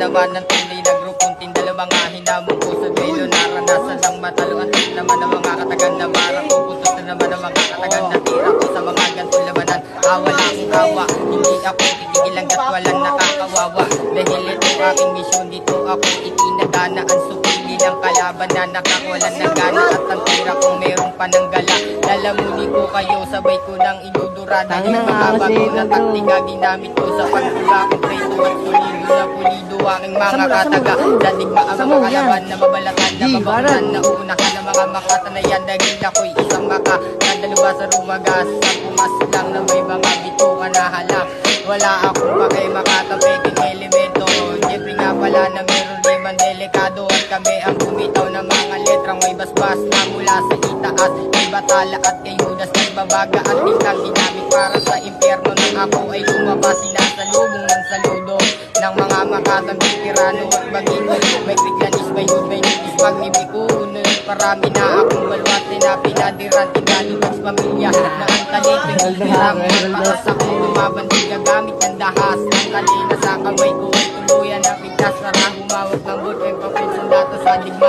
naman ng tunay na grupong tindalo, mga hinamon ko sa duelo. Naranasan ng mataluan naman ang mga katagan na para ko. Putos na naman ang mga katagan na tira ko sa mga gantong labanan. Wala akong awa, hindi ako titigil hanggat walang nakakawawa. Dahil ito aking misyon, dito ako itinadana. Ang supili ng kalaban na nakawalan ng gana. At ang tira kong meron pa ng gala. Lalamunin ko kayo, sabay ko ng idudura. Dahil mga bago na taktika ginamit ko sa pagtula kong preso at solido na pulido aking mga kataga. Dadigma ang mga kalaban na mabalatan na mabakulan. Nauunahan ng mga makatanayan dahil ako'y isang maka. Nandalawa sa rumagas sa pumas lang na may mga bitukan na halang. Wala akong pakay makatapeking elemento. Siyempre nga pala na meron limang delikado. At kami ang bumitaw ng mga letrang may basbas na mula sa itaas. May batala at kay Judas nagbabaga at tintang ginamit para sa impyerno. Nang ako ay lumabas sinasalubong ng saludo ng mga makatambing tirano at bagino. May kriglanis, may hood, may nudis, magbibikuno. Parami na akong balwat na pinadiran. Tinalibas pamilya na ang talento hirang. Paas ako bumabandig gamit ng dahas. Ang kanina sa kamay ko ay tuluyan na pigtas. Para humawak ng boot, may papel sa dato sa digma.